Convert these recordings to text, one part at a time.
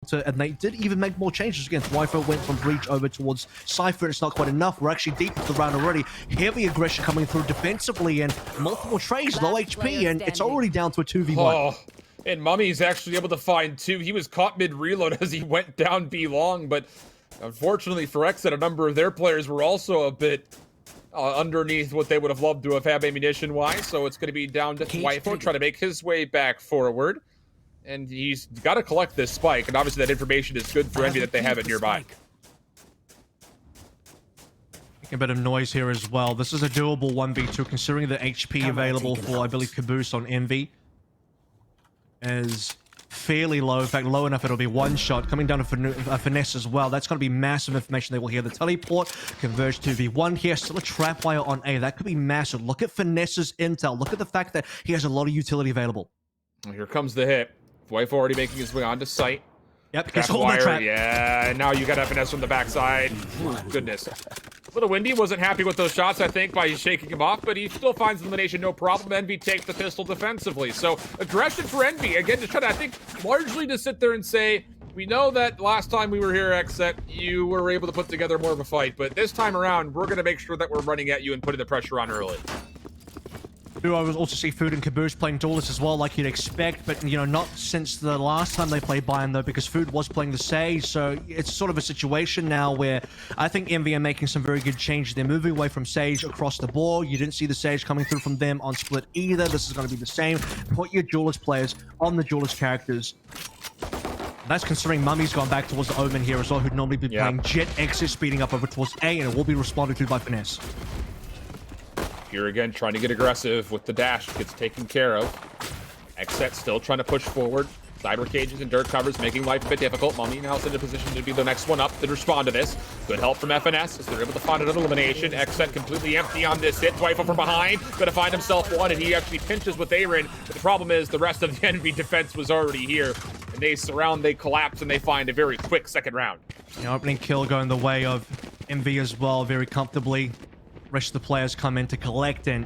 to, and they did even make more changes again. Wi-Fi went from Breach over towards Cypher. It's not quite enough. We're actually deep into the round already. Heavy aggression coming through defensively and multiple trades, low HP, and it's already down to a 2v1. Oh, and Mummy's actually able to find two. He was caught mid-reload as he went down B long, but unfortunately for XSET, a number of their players were also a bit underneath what they would have loved to have had ammunition-wise, so it's going to be down to Wi-Fi trying to make his way back forward. And he's got to collect this spike, and obviously that information is good for Envy that they have it nearby. A bit of noise here as well. This is a doable 1v2, considering the HP available for, I believe, Caboose on Envy is fairly low. In fact, low enough it'll be one shot. Coming down to Finesse as well. That's going to be massive information they will hear. The teleport converged to V1 here. Still a trap wire on A. That could be massive. Look at Finesse's intel. Look at the fact that he has a lot of utility available. Well, here comes the hit. Wife already making his way onto site. Yep, Trap wire, yeah, and now you got Finesse from the backside. Ooh, goodness. A little windy, wasn't happy with those shots, I think, by shaking him off, but he still finds elimination, no problem. Envy takes the pistol defensively. So, aggression for Envy. Again, just trying to, I think, largely to sit there and say, we know that last time we were here at XSET, you were able to put together more of a fight, but this time around, we're going to make sure that we're running at you and putting the pressure on early. I will also see Food and Caboose playing duelists as well, like you'd expect, but, you know, not since the last time they played Bayern, though, because Food was playing the Sage, so it's sort of a situation now where I think Envy are making some very good changes. They're moving away from Sage across the board. You didn't see the Sage coming through from them on Split either. This is going to be the same. Put your duelist players on the duelist characters. That's considering Mummy's gone back towards the Omen here as well, who'd normally be playing Jet Exit, speeding up over towards A, and it will be responded to by Finesse. Here again, trying to get aggressive with the dash. Gets taken care of. XSET still trying to push forward. Cyber cages and dirt covers, making life a bit difficult. Mummy now is in a position to be the next one up to respond to this. Good help from FNS as they're able to find another elimination. XSET completely empty on this hit. Rifle from behind. Gonna find himself one, and he actually pinches with Aaron. But the problem is the rest of the enemy defense was already here. And they surround, they collapse, and they find a very quick second round. The opening kill going the way of MV as well, very comfortably. Rest of the players come in to collect, and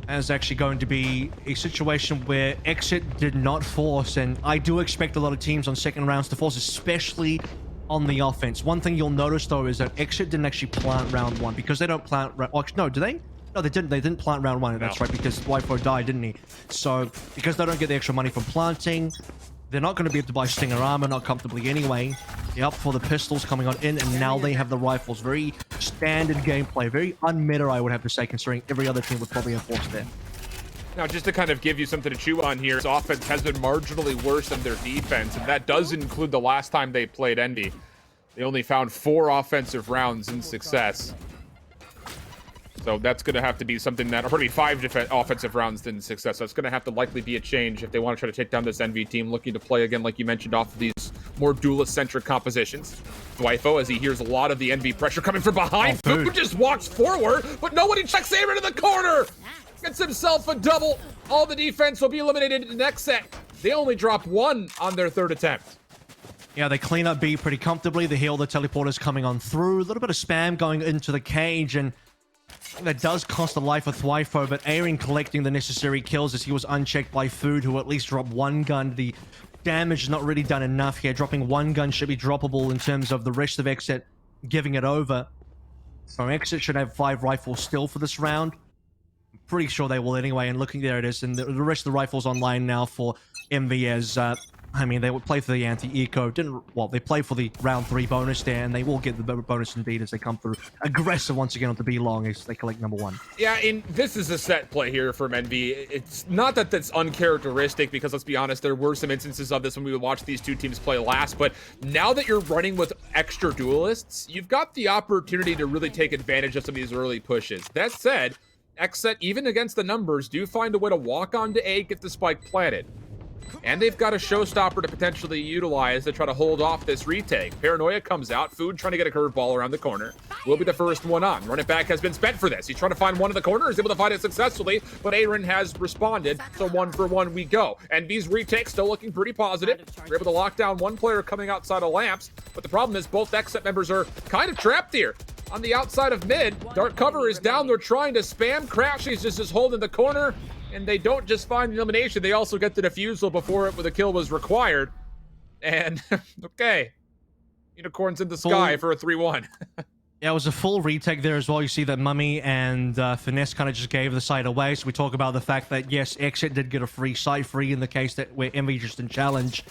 there's actually going to be a situation where XSET did not force, and I do expect a lot of teams on second rounds to force, especially on the offense. One thing you'll notice, though, is that XSET didn't actually plant round one, because they don't plant... no, do they? No, they didn't. They didn't plant round one. That's right, because Wi-Fi died, didn't he? So, because they don't get the extra money from planting, they're not going to be able to buy Stinger armor, not comfortably anyway. They're up for the pistols coming on in, and now they have the rifles. Very standard gameplay, very unmeta, I would have to say, considering every other team would probably have forced there. Now, just to kind of give you something to chew on here, this offense has been marginally worse than their defense, and that does include the last time they played Envy. They only found 4 offensive rounds in success. So that's going to have to be something that, or probably 5 offensive rounds in success. So it's going to have to likely be a change if they want to try to take down this Envy team, looking to play again, like you mentioned, off of these more duelist-centric compositions. Dwifo, as he hears a lot of the Envy pressure coming from behind, Food just walks forward, but nobody checks Aaron in the corner. Gets himself a double. All the defense will be eliminated in the next set. They only drop 1 on their 3rd attempt. Yeah, they clean up B pretty comfortably. They heal the teleporters coming on through. A little bit of spam going into the cage, and that does cost the life of Thwifo, but Aaron collecting the necessary kills as he was unchecked by Food, who at least dropped 1 gun. The damage is not really done enough here. Dropping 1 gun should be droppable in terms of the rest of XSET giving it over. So XSET should have 5 rifles still for this round. I'm pretty sure they will anyway, and looking there it is. And the rest of the rifles online now for MV as... I mean, they would play for the anti-eco. They play for the round 3 bonus there, and they will get the bonus indeed as they come through. Aggressive once again onto B long as they collect number 1. Yeah, and this is a set play here from Envy. It's not that that's uncharacteristic, because let's be honest, there were some instances of this when we would watch these 2 teams play last, but now that you're running with extra duelists, you've got the opportunity to really take advantage of some of these early pushes. That said, XSET, even against the numbers, do find a way to walk onto A, get the spike planted. And they've got a showstopper to potentially utilize to try to hold off this retake. Paranoia comes out. Food trying to get a curveball around the corner. Will be the first one on. Run it back has been spent for this. He's trying to find one in the corner. He's able to find it successfully, but Aaron has responded. So 1 for 1 we go. And B's retake still looking pretty positive. We're able to lock down 1 player coming outside of lamps, but the problem is both XSET members are kind of trapped here. On the outside of mid, dark cover is down. They're trying to spam. Crash, he's just holding the corner. And they don't just find the elimination, they also get the defusal before the kill was required. And okay, unicorns in the Full- sky for a 3-1. Yeah, it was a full retake there as well. You see that Mummy and Finesse kind of just gave the site away. So we talk about the fact that, yes, XSET did get a free site, free in the case that where Envy just didn't challenge.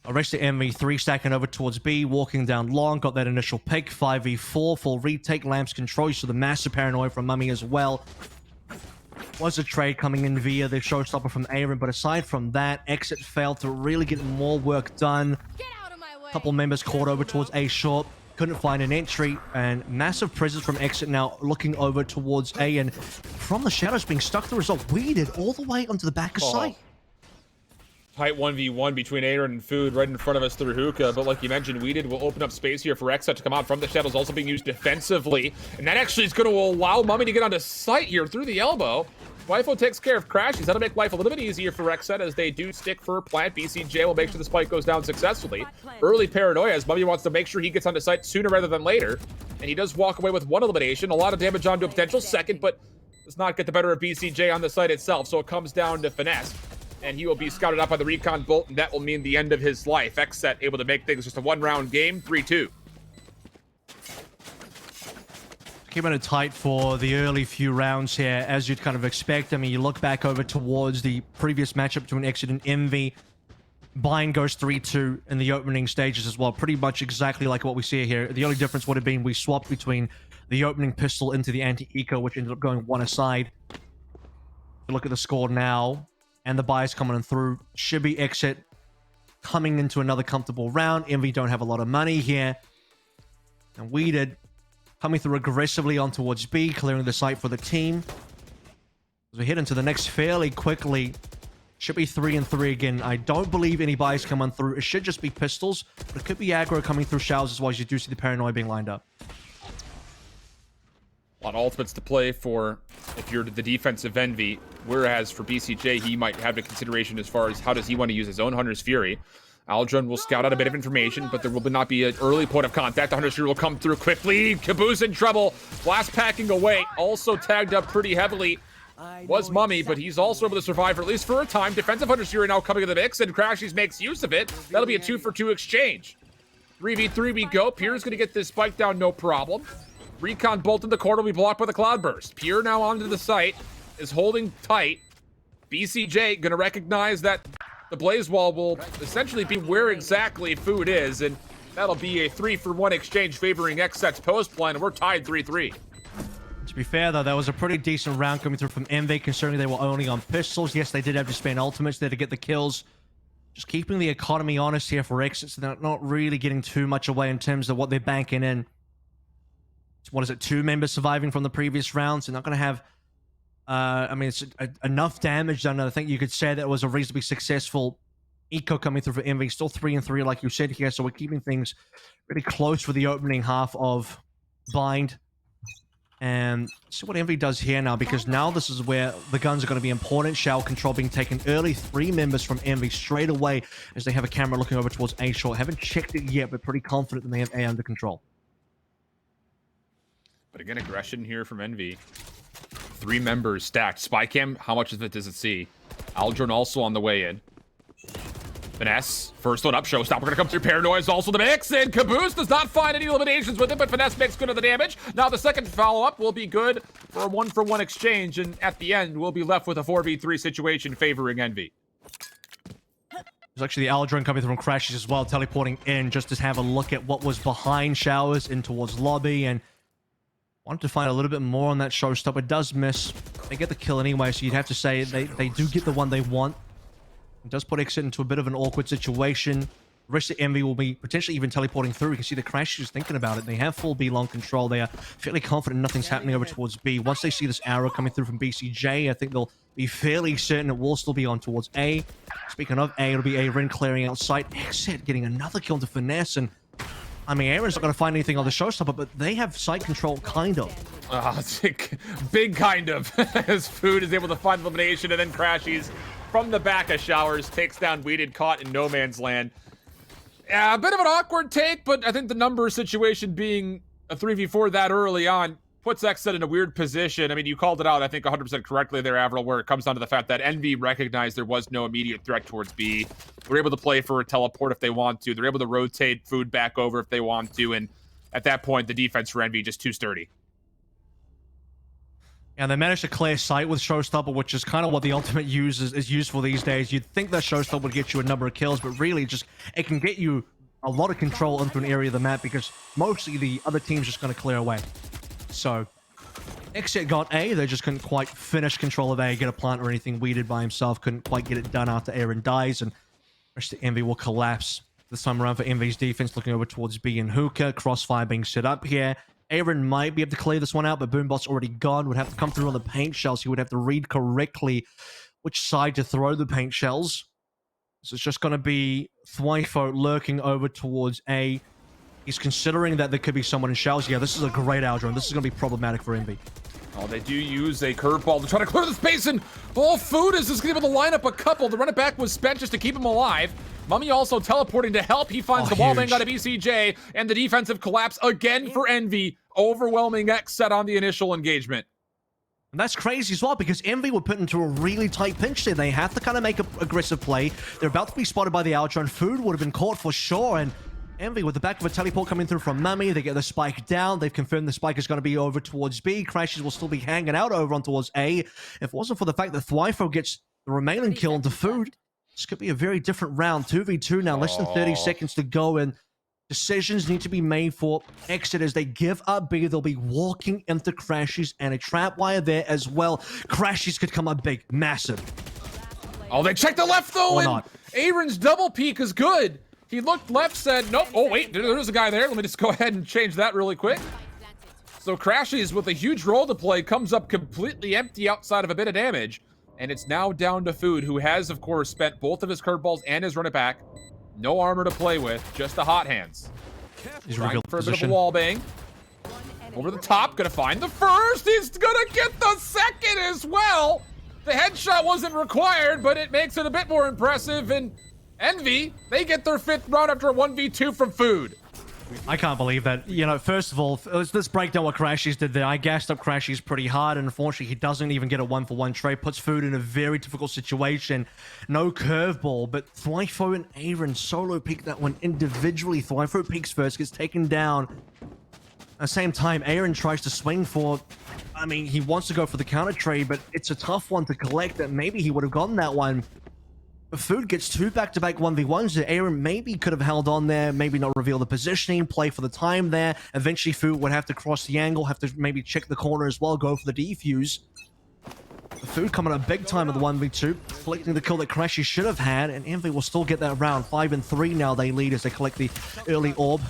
Arrested Envy, 3 stacking over towards B, walking down long, got that initial pick, 5v4, full retake, Lamps control, so the massive paranoia from Mummy as well. Was a trade coming in via the showstopper from Aaron, but aside from that, XSET failed to really get more work done. Get out of my way. Couple members caught over towards A short, couldn't find an entry, and massive presence from XSET now looking over towards A, and from the shadows being stuck, the result weeded all the way onto the back of site. Tight 1v1 between Aaron and Food right in front of us through Hookah, but like you mentioned, Weeded will open up space here for XSET to come out from the shadows, also being used defensively, and that actually is going to allow Mummy to get onto site here through the elbow. Wifo takes care of Crash. He's going to make life a little bit easier for XSET as they do stick for plant. BCJ will make sure the spike goes down successfully. Early paranoia as Mummy wants to make sure he gets onto site sooner rather than later, and he does walk away with 1 elimination. A lot of damage onto a potential second, but does not get the better of BCJ on the site itself, so it comes down to Finesse. And he will be scouted out by the recon bolt, and that will mean the end of his life. XSET able to make things just a 1-round game, 3-2. Keeping it tight for the early few rounds here, as you'd kind of expect. I mean, you look back over towards the previous matchup between XSET and Envy. Bind goes 3-2 in the opening stages as well. Pretty much exactly like what we see here. The only difference would have been we swapped between the opening pistol into the anti-eco, which ended up going 1 aside. Look at the score now. And the buys coming through. Should be XSET coming into another comfortable round. Envy don't have a lot of money here. And Weeded coming through aggressively on towards B, clearing the site for the team. As we head into the next fairly quickly. Should be 3-3 again. I don't believe any buys coming through. It should just be pistols. But it could be aggro coming through showers as well, as you do see the paranoia being lined up. A lot of ultimates to play for if you're the defensive Envy, whereas for BCJ, he might have a consideration as far as how does he want to use his own Hunter's Fury. Aldrin will scout out a bit of information, but there will not be an early point of contact. The Hunter's Fury will come through quickly. Caboose in trouble. Blast packing away. Also tagged up pretty heavily was Mummy, but he's also able to survive for at least for a time. Defensive Hunter's Fury now coming in the mix, and Crashies makes use of it. That'll be a 2-for-2 exchange. 3v3 we go. Pierre's going to get this spike down, no problem. Recon bolt in the corner will be blocked by the Cloudburst. Pierre now onto the site, is holding tight. BCJ going to recognize that the Blaze Wall will essentially be where exactly Food is, and that'll be a 3-for-1 exchange favoring XSET's post plan, and we're tied 3-3. To be fair, though, that was a pretty decent round coming through from Envy, considering they were only on pistols. Yes, they did have to spend ultimates there to get the kills. Just keeping the economy honest here for XSET, so they're not really getting too much away in terms of what they're banking in. What is it, 2 members surviving from the previous round, so not going to have, I mean, it's enough damage done. I think you could say that it was a reasonably successful eco coming through for Envy. Still 3-3, like you said here, so we're keeping things really close for the opening half of Bind. And see what Envy does here now, because now this is where the guns are going to be important. Shower control being taken early. 3 members from Envy straight away as they have a camera looking over towards A short. Haven't checked it yet, but pretty confident that they have A under control. But again, aggression here from Envy. 3 members stacked. Spycam, how much of it does it see? Aldrin also on the way in. Finesse, first one up, Showstopper gonna come through. Paranoia is also the mix, and Caboose does not find any eliminations with it, but Finesse makes good of the damage. Now the second follow-up will be good for a 1-for-1 exchange, and at the end, we'll be left with a 4v3 situation favoring Envy. There's actually the Aldrin coming through from Crashes as well, teleporting in just to have a look at what was behind Showers in towards lobby, and wanted to find a little bit more on that Showstopper. It does miss. They get the kill anyway, so you'd have to say they do get the one they want. It does put XSET into a bit of an awkward situation. The rest of Envy will be potentially even teleporting through. You can see the Crash is thinking about it. They have full B long control. They are fairly confident nothing's happening over towards B. Once they see this arrow coming through from BCJ, I think they'll be fairly certain it will still be on towards A. Speaking of A, it'll be A Rin clearing outside. XSET getting another kill to Finesse, and I mean, Aaron's not going to find anything on the Showstopper, but they have site control, kind of. Big kind of. As Food is able to find elimination, and then Crashies from the back of Showers takes down Weeded, caught in no man's land. A bit of an awkward take, but I think the number situation being a 3v4 that early on puts XSET in a weird position. I mean, you called it out, I think 100% correctly there, Avril, where it comes down to the fact that Envy recognized there was no immediate threat towards B. They're able to play for a teleport if they want to. They're able to rotate food back over if they want to. And at that point, the defense for Envy just too sturdy. And they managed to clear sight with Showstopper, which is kind of what the ultimate is used for these days. You'd think that Showstopper would get you a number of kills, but really just it can get you a lot of control into an area of the map because mostly the other team's just going to clear away. So XSET got A, they just couldn't quite finish control of A, get a plant or anything weeded by himself, couldn't quite get it done after Aaron dies, and the rest of Envy will collapse. This time around for Envy's defense, looking over towards B and Hookah, crossfire being set up here. Aaron might be able to clear this one out, but Boombot's already gone. Would have to come through on the paint shells. He would have to read correctly which side to throw the paint shells. So it's just going to be Thwifo lurking over towards A. He's considering that there could be someone in shells. Yeah, this is a great Aldrone. This is going to be problematic for Envy. Oh, they do use a curveball to try to clear the space, and all food is just going to be able to line up a couple. The run it back was spent just to keep him alive. Mummy also teleporting to help. He finds the wall bang out of BCJ, and the defensive collapse again for Envy, overwhelming XSET on the initial engagement. And that's crazy as well, because Envy were put into a really tight pinch there. They have to kind of make an aggressive play. They're about to be spotted by the Aldrone. Food would have been caught for sure, and Envy with the back of a teleport coming through from Mummy. They get the spike down. They've confirmed the spike is going to be over towards B. Crashes will still be hanging out over on towards A. If it wasn't for the fact that Thwifo gets the remaining kill into Food, this could be a very different round. 2v2 now, less than 30 seconds to go, and decisions need to be made for XSET as they give up B. They'll be walking into Crashes and a trap wire there as well. Crashes could come up big, massive. Oh, they checked the left though, Or and not. Aaron's double peek is good. He looked left, said, nope. Oh, wait, there's a guy there. Let me just go ahead and change that really quick. So Crashes, with a huge role to play, comes up completely empty outside of a bit of damage. And it's now down to Food, who has, of course, spent both of his curveballs and his run it back. No armor to play with, just the hot hands. He's Trying revealed for a bit of a position. wall bang. Over the top, gonna find the first. He's gonna get the second as well. The headshot wasn't required, but it makes it a bit more impressive. And Envy, they get their 5th round after a 1v2 from Food. I can't believe that. You know, first of all, let's break down what Crashes did there. I gassed up Crashes pretty hard, and unfortunately, he doesn't even get a 1-for-1 trade. Puts Food in a very difficult situation. No curveball, but Thwifo and Aaron solo peek that one individually. Thwifo peeks first, gets taken down. At the same time, Aaron tries to swing for... I mean, he wants to go for the counter trade, but it's a tough one to collect that maybe he would have gotten that one. Food gets 2 back-to-back 1v1s that Aaron maybe could have held on there, maybe not reveal the positioning, play for the time there. Eventually, Food would have to cross the angle, have to maybe check the corner as well, go for the defuse. Food coming up big time with the 1v2, collecting the kill that Crashy should have had, and Envy will still get that round. 5-3 now they lead as they collect the early orb.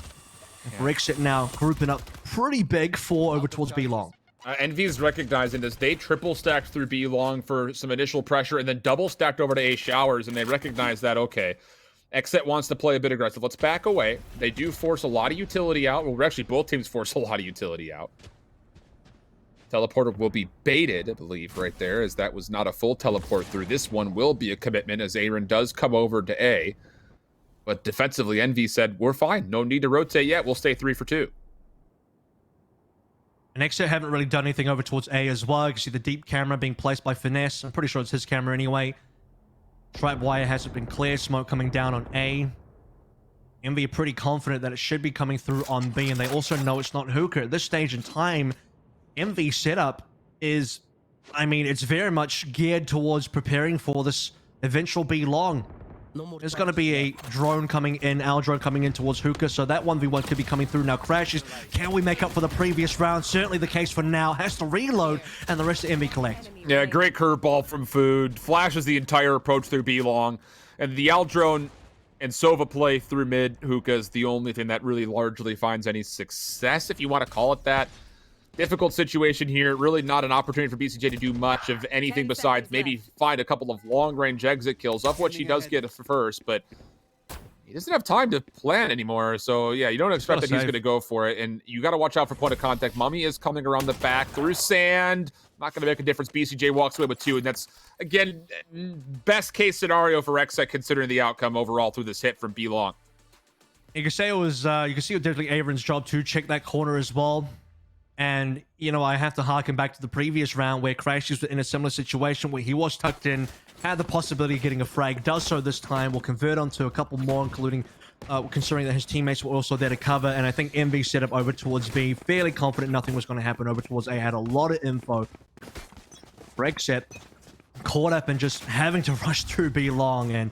And for XSET now, grouping up pretty big, 4 over towards B-Long. Envy is recognizing this. They triple stacked through B long for some initial pressure and then double stacked over to A showers, and they recognize that, okay, XSET wants to play a bit aggressive. Let's back away. They do force a lot of utility out. Well, actually, both teams force a lot of utility out. Teleporter will be baited, I believe, right there, as that was not a full teleport through. This one will be a commitment as Aaron does come over to A. But defensively, Envy said, we're fine. No need to rotate yet. We'll stay 3 for 2. And XSET haven't really done anything over towards A as well. You can see the deep camera being placed by Finesse. I'm pretty sure it's his camera anyway. Trap wire hasn't been clear. Smoke coming down on A. Envy are pretty confident that it should be coming through on B, and they also know it's not Hookah. At this stage in time, Envy setup is, I mean, it's very much geared towards preparing for this eventual B long. There's going to be a drone coming in, our drone coming in towards Hookah, so that 1v1 could be coming through now. Crashes, can we make up for the previous round? Certainly the case for now. Has to reload, and the rest of Envy collect. Yeah, great curveball from Food. Flashes the entire approach through B long. And the Aldrone and Sova play through mid. Hookah is the only thing that really largely finds any success, if you want to call it that. Difficult situation here. Really not an opportunity for BCJ to do much of anything besides maybe find a couple of long-range exit kills, of which he does get first, but he doesn't have time to plan anymore. So, yeah, you don't expect that he's going to go for it, and you got to watch out for point of contact. Mummy is coming around the back through sand. Not going to make a difference. BCJ walks away with 2, and that's, again, best-case scenario for XSET considering the outcome overall through this hit from B-Long. You can say it was, you can see it definitely Aaron's job to check that corner as well. And, you know, I have to harken back to the previous round where Crash was in a similar situation where he was tucked in, had the possibility of getting a frag, does so this time, will convert onto a couple more, including considering that his teammates were also there to cover. And I think MV set up over towards B, fairly confident nothing was going to happen over towards A, had a lot of info. XSET caught up in just having to rush through B long and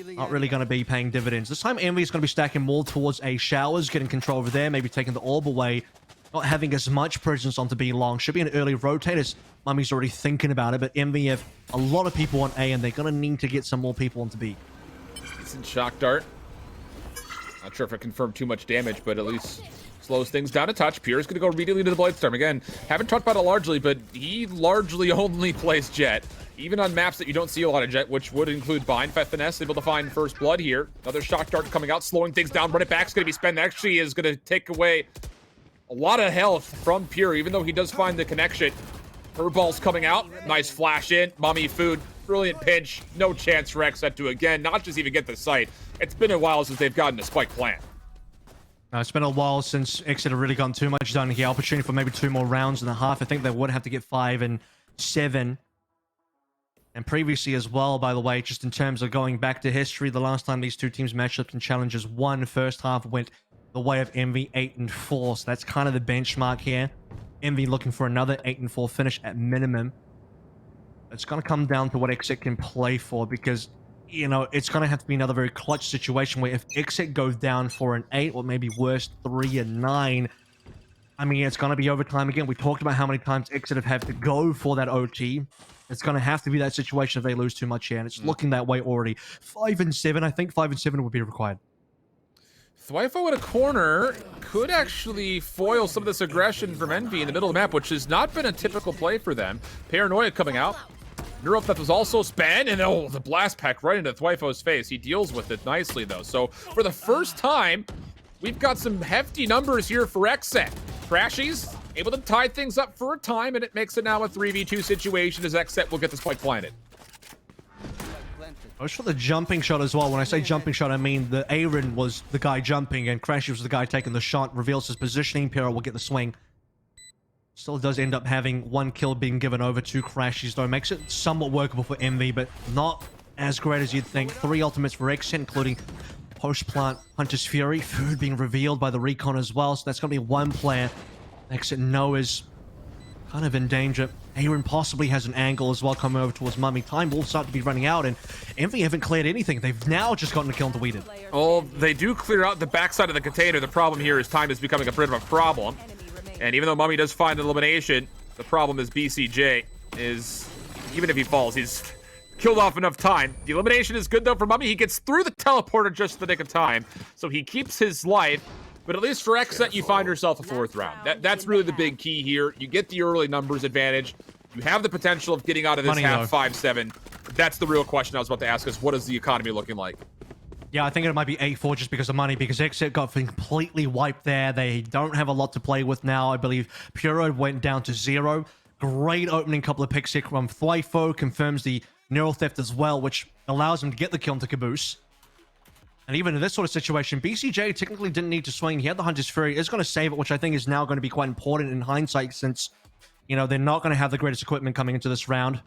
not really going to be paying dividends. This time MV is going to be stacking more towards A showers, getting control over there, maybe taking the orb away. Not having as much presence onto B long. Should be an early rotate as Mummy's already thinking about it, but MV have a lot of people on A and they're going to need to get some more people onto B. Decent shock dart. Not sure if it confirmed too much damage, but at least slows things down a touch. Pierre's going to go immediately to the Bladestorm. Again, haven't talked about it largely, but he largely only plays Jet. Even on maps that you don't see a lot of Jet, which would include Bind, Finesse, able to find first blood here. Another shock dart coming out, slowing things down. Run it back is going to be spent. Actually is going to take away a lot of health from Pierre, even though he does find the connection. Ball's coming out. Nice flash in. Mummy food. Brilliant pinch. No chance for XSET to, again, not just even get the site. It's been a while since they've gotten a spike plant. It's been a while since XSET have really gotten too much done here. Opportunity for maybe 2 more rounds and a half. I think they would have to get 5 and 7. And previously as well, by the way, just in terms of going back to history, the last time these two teams matched up in challenges, first half went the way of MV 8-4, so that's kind of the benchmark here. MV looking for another 8-4 finish at minimum. It's going to come down to what XSET can play for, because, you know, it's going to have to be another very clutch situation where if XSET goes down for an 8 or maybe worse 3 and 9, I mean, it's going to be overtime again. We talked about how many times XSET have had to go for that OT. It's going to have to be that situation if they lose too much here, and it's looking that way already. 5 and 7, I think 5 and 7 would be required. Thwyfo in a corner could actually foil some of this aggression from Envy in the middle of the map, which has not been a typical play for them. Paranoia coming out. Neurotheft was also spanned, and oh, the blast pack right into Thwyfo's face. He deals with it nicely, though. So for the first time, we've got some hefty numbers here for XSET. Crashies able to tie things up for a time, and it makes it now a 3v2 situation as XSET will get the spike planted. I was for the jumping shot as well. When I say jumping shot, I mean the Aaron was the guy jumping and Crashy was the guy taking the shot. Reveals his positioning. Piero will get the swing. Still does end up having 1 kill being given over to Crashies, though. Makes it somewhat workable for MV, but not as great as you'd think. 3 ultimates for XSET, including post-plant Hunter's Fury. Food being revealed by the recon as well, so that's going to be 1 player XSET know is kind of in danger. Aaron possibly has an angle as well coming over towards Mummy. Time will start to be running out, and Envy haven't cleared anything. They've now just gotten a kill into Weeded. Oh, they do clear out the backside of the container. The problem here is time is becoming a bit of a problem. And even though Mummy does find an elimination, the problem is BCJ is, even if he falls, he's killed off enough time. The elimination is good, though, for Mummy. He gets through the teleporter just in the nick of time, so he keeps his life. But at least for XSET, you find yourself a 4th round. That's really the big key here. You get the early numbers advantage. You have the potential of getting out of this half 5-7. That's the real question I was about to ask is, what is the economy looking like? Yeah, I think it might be 8-4 just because of money, because XSET got completely wiped there. They don't have a lot to play with now. I believe Puro went down to 0. Great opening couple of picks here from Thwyfo. Confirms the neural theft as well, which allows him to get the kill into Caboose. And even in this sort of situation, BCJ technically didn't need to swing. He had the Hunter's Fury. Is going to save it, which I think is now going to be quite important in hindsight, since, you know, they're not going to have the greatest equipment coming into this round.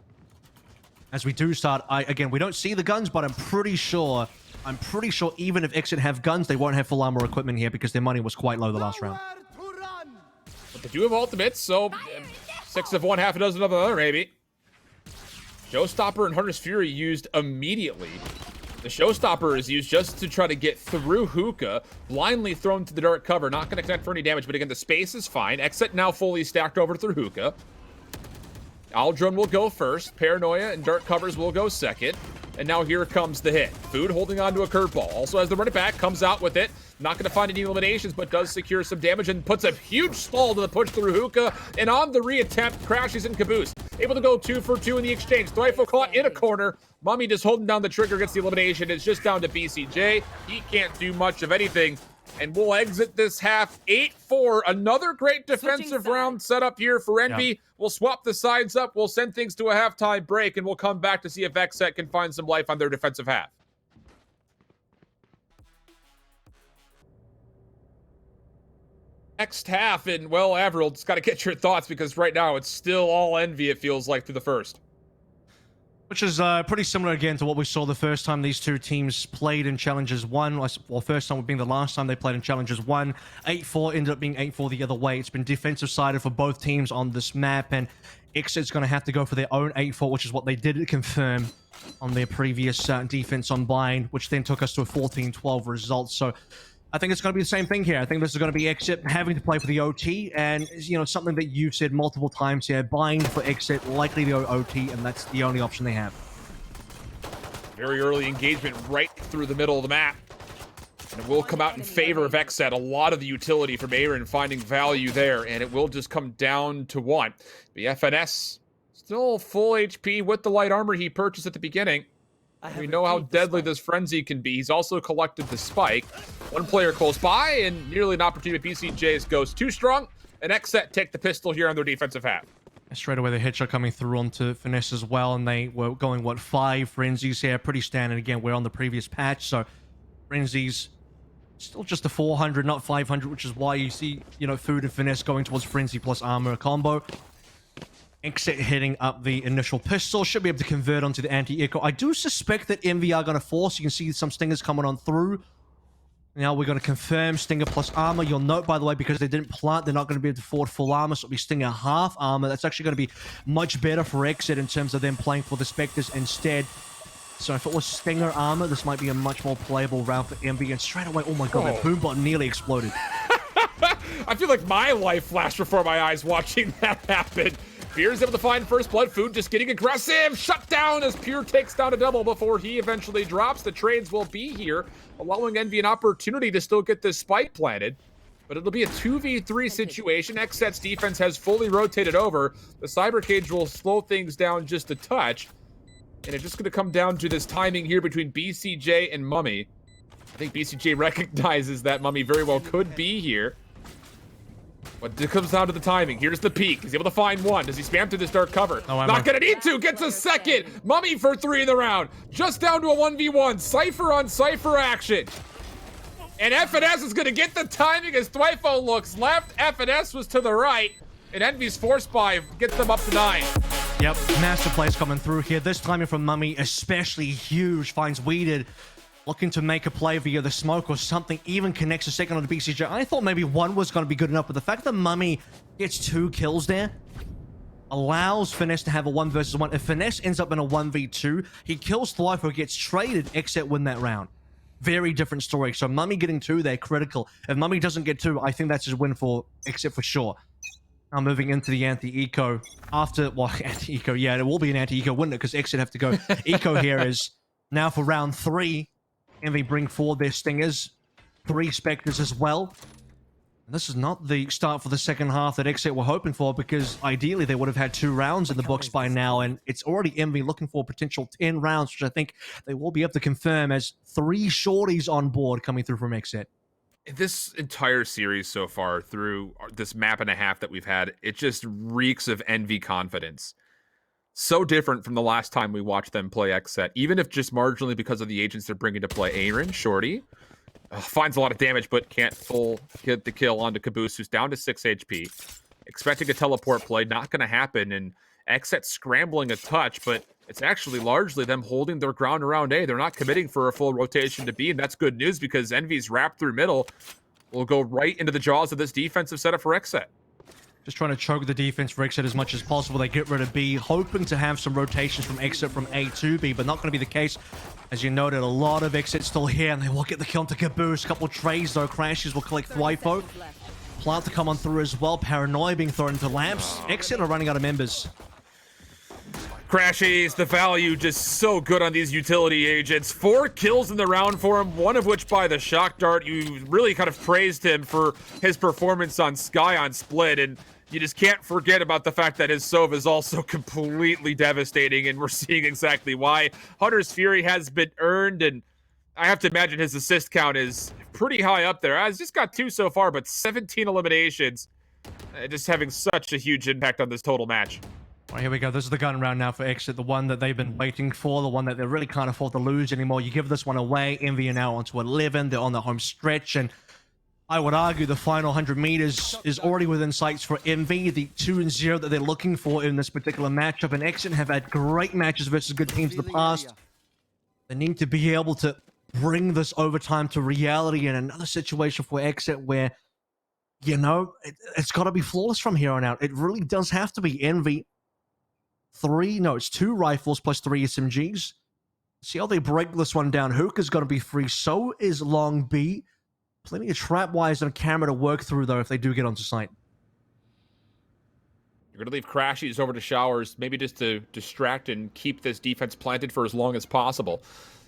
As we do start, again, we don't see the guns, but I'm pretty sure even if XSET have guns, they won't have full armor equipment here because their money was quite low the last round. But they do have ultimates, so 6 of one, half a dozen of the other, maybe. Showstopper and Hunter's Fury used immediately. The Showstopper is used just to try to get through Hookah, blindly thrown to the dark cover, not going to connect for any damage, but again, the space is fine. XSET now fully stacked over through Hookah. Aldrone will go first. Paranoia and dark covers will go second. And now here comes the hit. Food holding on to a curveball. Also has the run it back, comes out with it. Not going to find any eliminations, but does secure some damage and puts a huge stall to the push through Hookah. And on the reattempt, Crashies and Caboose. Able to go 2 for 2 in the exchange. Thwyfo caught in a corner. Mummy just holding down the trigger, gets the elimination. It's just down to BCJ. He can't do much of anything. And we'll exit this half 8-4. Another great defensive round set up here for Envy. Yeah. We'll swap the sides up. We'll send things to a halftime break, and we'll come back to see if XSET can find some life on their defensive half. next half. And, well, Avril, just got to get your thoughts because right now it's still all envy, it feels like, through the first. Which is pretty similar again to what we saw the first time these two teams played in Challenges 1. Well, first time being the last time they played in Challenges 1. 8-4 ended up being 8-4 the other way. It's been defensive-sided for both teams on this map, and XSET's going to have to go for their own 8-4, which is what they did confirm on their previous defense on blind, which then took us to a 14-12 result. So I think it's going to be the same thing here. I think this is going to be XSET having to play for the OT, and, you know, something that you've said multiple times here, bind for XSET, likely to go OT, and that's the only option they have. Very early engagement right through the middle of the map. And it will come out in favor of XSET. A lot of the utility from Aaron finding value there, and it will just come down to one. The FNS still full HP with the light armor he purchased at the beginning. We know how deadly this frenzy can be. He's also collected the spike. One player close by, and nearly an opportunity. BCJ's goes too strong, and XSET take the pistol here on their defensive half. Straight away, the headshot coming through onto Finesse as well, and they were going, what, 5 frenzies here. Pretty standard. Again, we're on the previous patch, so frenzies still just a 400, not 500, which is why you see, you know, Food and Finesse going towards frenzy plus armor combo. XSET hitting up the initial pistol. Should be able to convert onto the anti-echo. I do suspect that MV are going to force. You can see some stingers coming on through. Now we're going to confirm Stinger plus armor. You'll note, by the way, because they didn't plant, they're not going to be able to afford full armor, so it'll be Stinger half armor. That's actually going to be much better for XSET in terms of them playing for the Spectres instead. So if it was Stinger armor, this might be a much more playable round for MV. And straight away, oh my god, that boom button nearly exploded. I feel like my life flashed before my eyes watching that happen. Fear's able to find first blood. Food just getting aggressive. Shut down as Pure takes down a double before he eventually drops. The trades will be here, allowing Envy an opportunity to still get this spike planted. But it'll be a 2v3 situation. XSET's defense has fully rotated over. The Cyber Cage will slow things down just a touch. And it's just going to come down to this timing here between BCJ and Mummy. I think BCJ recognizes that Mummy very well could be here. But it comes down to the timing. Here's the peak. He's able to find one. Does he spam through this dark cover? Oh, not gonna need to. Gets a second. Mummy for 3 in the round. Just down to a 1v1. Cypher on Cypher action. And FNS is gonna get the timing as Thwifo looks left. FNS was to the right. And Envy's force buy gets them up to 9. Yep, master plays coming through here. This timing from Mummy especially huge. Finds Weeded. Looking to make a play via the smoke or something, even connects a second on the BCJ. I thought maybe one was going to be good enough, but the fact that Mummy gets 2 kills there allows Finesse to have a 1 versus 1. If Finesse ends up in a 1v2, he kills Thwifo, gets traded, XSET win that round. Very different story. So Mummy getting 2 there, critical. If Mummy doesn't get 2, I think that's his win for XSET for sure. Now moving into the anti-eco. After, well, anti-eco, yeah, it will be an anti-eco, wouldn't it? Because XSET have to go. Eco here is now for round 3. And they bring forward their Stingers, 3 Spectres as well. And this is not the start for the second half that XSET were hoping for, because ideally they would have had 2 rounds in the books by now, and it's already Envy looking for potential 10 rounds, which I think they will be able to confirm as 3 shorties on board coming through from XSET. This entire series so far, through this map and a half that we've had, it just reeks of Envy confidence. So different from the last time we watched them play XSET, even if just marginally because of the agents they're bringing to play. Aaron, Shorty, finds a lot of damage, but can't full get the kill onto Caboose, who's down to 6 HP. Expecting a teleport play, not going to happen, and XSET scrambling a touch, but it's actually largely them holding their ground around A. They're not committing for a full rotation to B, and that's good news because Envy's wrapped through middle will go right into the jaws of this defensive setup for XSET. Just trying to choke the defense for XSET as much as possible. They get rid of B, hoping to have some rotations from XSET from A to B, but not going to be the case. As you noted, a lot of XSET still here, and they will get the kill to Caboose. A couple of trades, though. Crashes will collect Thwifo. Plant to come on through as well. Paranoia being thrown into lamps. XSET are running out of members. Crashes, the value just so good on these utility agents. 4 kills in the round for him, one of which by the shock dart. You really kind of praised him for his performance on Sky on Split, and you just can't forget about the fact that his Sova is also completely devastating, and we're seeing exactly why. Hunter's Fury has been earned, and I have to imagine his assist count is pretty high up there. He's just got 2 so far, but 17 eliminations. Just having such a huge impact on this total match. All right, here we go. This is the gun round now for XSET, the one that they've been waiting for, the one that they really can't afford to lose anymore. You give this one away, Envy are now onto 11. They're on the home stretch, and I would argue the final 100 meters is already within sights for Envy, the 2-0 that they're looking for in this particular matchup. And XSET have had great matches versus good teams in the past. They need to be able to bring this overtime to reality in another situation for XSET where, you know, it's got to be flawless from here on out. It really does have to be. Envy, it's 2 rifles plus 3 SMGs. See how they break this one down. Hookah's going to be free. So is Long B. Plenty of trap wires and a camera to work through, though, if they do get onto site. You're going to leave Crashies over to Showers, maybe just to distract and keep this defense planted for as long as possible.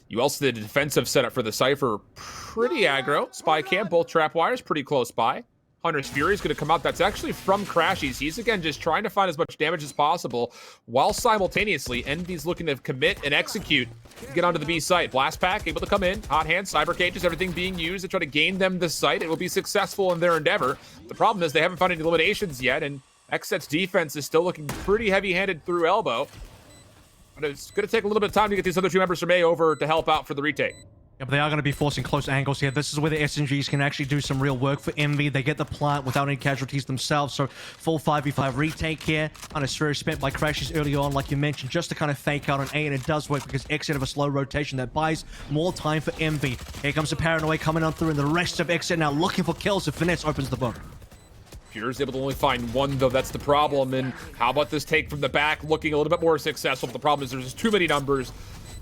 You also did a defensive setup for the Cypher. Pretty aggro. Spy cam, both trap wires, pretty close by. Hunter's Fury is going to come out. That's actually from Crashies. He's, again, just trying to find as much damage as possible, while simultaneously, Envy's looking to commit and execute to get onto the B site. Blast Pack able to come in. Hot Hands, Cyber Cages, everything being used to try to gain them the site. It will be successful in their endeavor. The problem is they haven't found any eliminations yet, and XSET's defense is still looking pretty heavy-handed through elbow. But it's going to take a little bit of time to get these other 2 members from A over to help out for the retake. Yeah, but they are going to be forcing close angles here. This is where the SMGs can actually do some real work for Envy. They get the plant without any casualties themselves, so full 5v5 retake here. Unnecessary spent by Crashies early on, like you mentioned, just to kind of fake out on A, and it does work because XSET have a slow rotation that buys more time for Envy. Here comes the Paranoid coming on through, and the rest of XSET now looking for kills, so Finesse opens the book. Pure's able to only find 1, though. That's the problem. And how about this take from the back, looking a little bit more successful? But the problem is there's just too many numbers.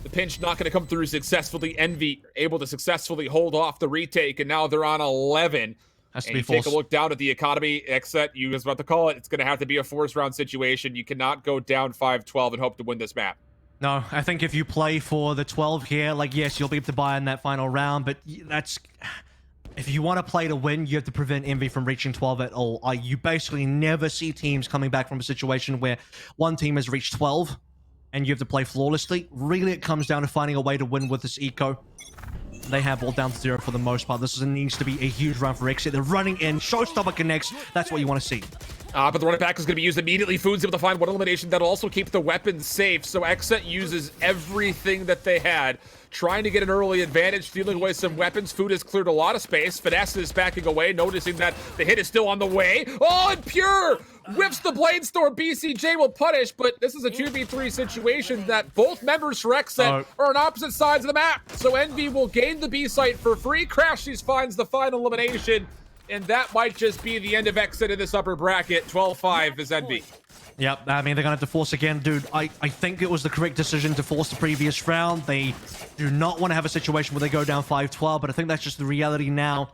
The pinch not going to come through successfully. Envy able to successfully hold off the retake, and now they're on 11. Has to and be you forced. take a look down at the economy. XSET, you was about to call it. It's going to have to be a force round situation. You cannot go down 5-12 and hope to win this map. No, I think if you play for the 12 here, like, yes, you'll be able to buy in that final round, but that's... If you want to play to win, you have to prevent Envy from reaching 12 at all. You basically never see teams coming back from a situation where one team has reached 12 and you have to play flawlessly. Really, it comes down to finding a way to win with this eco. They have all down to 0 for the most part. This needs to be a huge round for XSET. They're running in. Showstopper connects. That's what you want to see. But the running back is going to be used immediately. Food's able to find 1 elimination. That'll also keep the weapons safe. So XSET uses everything that they had, trying to get an early advantage, stealing away some weapons. Food has cleared a lot of space. Finesse is backing away, noticing that the hit is still on the way. Oh, and Pure whips the Blade Storm. BCJ will punish, but this is a 2v3 situation that both members for XSET are on opposite sides of the map. So Envy will gain the B site for free. Crashies finds the final elimination, and that might just be the end of XSET in this upper bracket. 12-5 is Envy. Yep, I mean, they're going to have to force again. Dude, I think it was the correct decision to force the previous round. They do not want to have a situation where they go down 5-12, but I think that's just the reality now,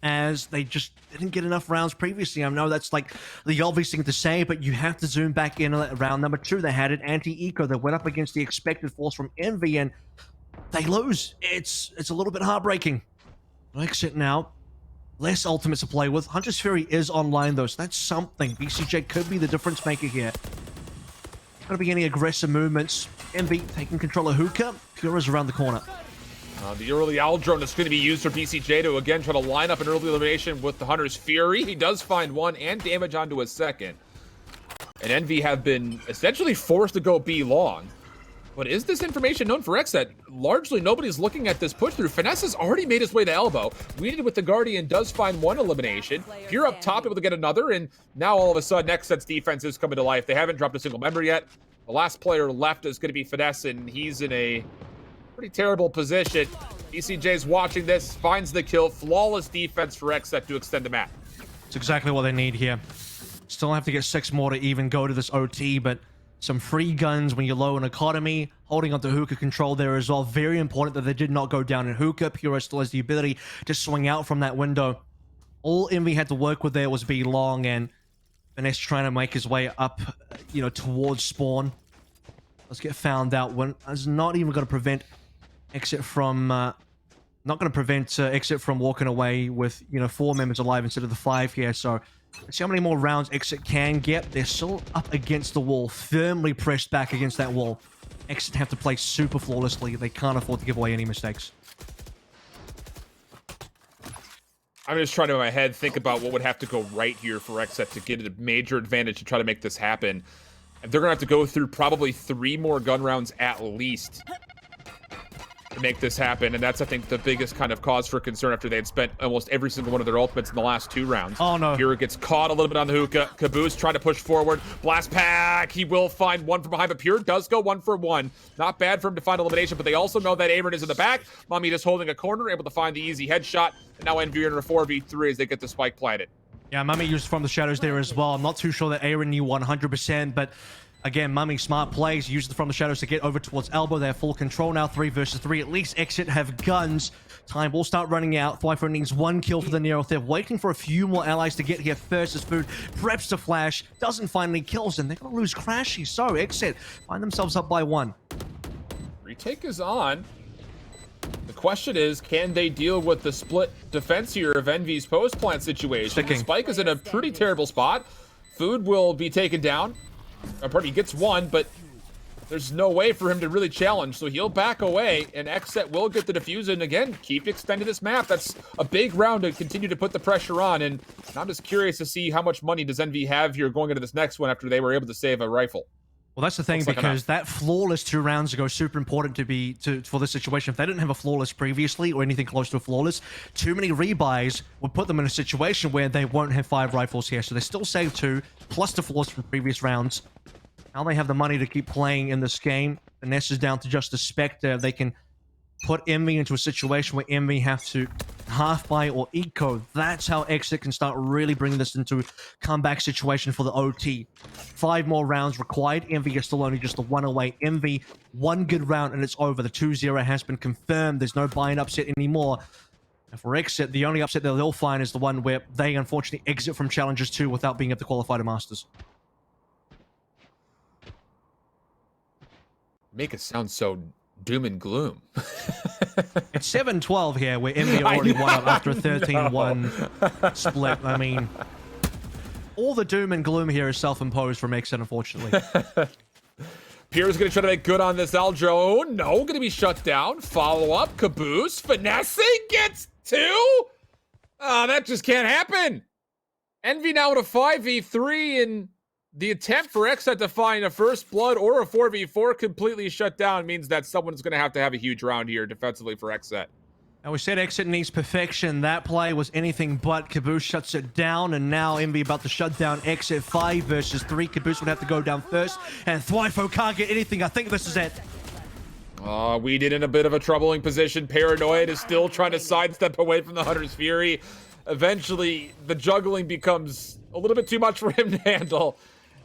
as they just didn't get enough rounds previously. I know that's like the obvious thing to say, but you have to zoom back in at round number 2. They had an anti-eco that went up against the expected force from Envy, and they lose. It's a little bit heartbreaking. XSET now. Less ultimates to play with. Hunter's Fury is online, though, so that's something. BCJ could be the difference maker here. Not going to be any aggressive movements. Envy taking control of Hookah. Pura's around the corner. The early owl drone is going to be used for BCJ to, again, try to line up an early elimination with the Hunter's Fury. He does find 1 and damage onto a second. And Envy have been essentially forced to go B long. But is this information known for XSET? Largely, nobody's looking at this push through. Finesse has already made his way to elbow. Weeded with the Guardian does find 1 elimination. Pure up top, able to get another, and now all of a sudden, XSET's defense is coming to life. They haven't dropped a single member yet. The last player left is going to be Finesse, and he's in a pretty terrible position. BCJ's watching this, finds the kill. Flawless defense for XSET to extend the map. It's exactly what they need here. Still have to get 6 more to even go to this OT, but some free guns when you're low in economy. Holding onto Hookah control there as well. Very important that they did not go down in Hookah. Pura still has the ability to swing out from that window. All Envy had to work with there was be long, and Finesse trying to make his way up, towards spawn. Let's get found out. When it's not even going to prevent XSET from XSET from walking away with 4 members alive instead of the 5 here. So let's see how many more rounds XSET can get. They're still up against the wall, firmly pressed back against that wall. XSET have to play super flawlessly. They can't afford to give away any mistakes. I'm just trying to, in my head, think about what would have to go right here for XSET to get a major advantage to try to make this happen. And they're going to have to go through probably 3 more gun rounds at least. to make this happen, and that's, I think, the biggest kind of cause for concern after they had spent almost every single one of their ultimates in the last 2 rounds. Oh, no. Here it gets caught a little bit on the hookah. Caboose trying to push forward. Blast pack. He will find one from behind, but Pure does go 1 for 1. Not bad for him to find elimination, but they also know that Aaron is in the back. Mummy just holding a corner, able to find the easy headshot, and now Envy in a 4v3 as they get the spike planted. Yeah, Mummy used from the shadows there as well. I'm not too sure that Aaron knew 100%, but again, Mummy, smart plays, used it from the shadows to get over towards Elbow. They have full control now, 3 versus 3. At least XSET have guns. Time will start running out. Thwyfo needs 1 kill for the Nero Theft, waiting for a few more allies to get here first as Food preps to flash, doesn't find any kills, and they're going to lose Crashy. So XSET find themselves up by 1. Retake is on. The question is, can they deal with the split defense here of Envy's post plant situation? The Spike is in a pretty terrible spot. Food will be taken down. He gets 1, but there's no way for him to really challenge, so he'll back away, and XSET will get the defuse, and again, keep extending this map. That's a big round to continue to put the pressure on, and I'm just curious to see how much money does Envy have here going into this next one after they were able to save a rifle. Well, that's the thing, Looks like because that flawless 2 rounds ago, super important for this situation. If they didn't have a flawless previously or anything close to a flawless, too many rebuys would put them in a situation where they won't have 5 rifles here. So they still save 2, plus the flawless from previous rounds. Now they have the money to keep playing in this game. Finesse is down to just a Spectre. They can put Envy into a situation where Envy have to half buy or eco. That's how XSET can start really bringing this into a comeback situation for the OT. 5 more rounds required. Envy is still only just a 1 away. Envy, 1 good round and it's over. The 2-0 has been confirmed. There's no buy-in upset anymore. And for XSET, the only upset that they'll find is the one where they unfortunately exit from Challengers 2 without being able to qualify to Masters. Make it sound so doom and gloom. It's 7-12 here, where Envy already won up after a 13-1 split. I mean, all the doom and gloom here is self-imposed from XSET, unfortunately. Pierre's going to try to make good on this Aldro. No, going to be shut down. Follow up. Caboose. Finessing gets 2. That just can't happen. Envy now with a 5v3, and the attempt for XSET to find a first blood or a 4v4 completely shut down means that someone's going to have a huge round here defensively for XSET. Now, we said XSET needs perfection. That play was anything but. Caboose shuts it down, and now Envy about to shut down XSET. 5 versus 3. Caboose would have to go down first, and Thwyfo can't get anything. I think this is it. We did in a bit of a troubling position. Paranoid is still trying to sidestep away from the Hunter's Fury. Eventually, the juggling becomes a little bit too much for him to handle.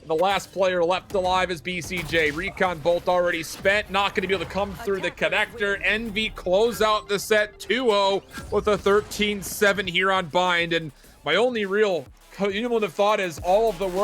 The last player left alive is BCJ. Recon Bolt already spent. Not going to be able to come through the connector. Envy close out the set 2-0 with a 13-7 here on Bind. And my only real cumulative thought is all of the work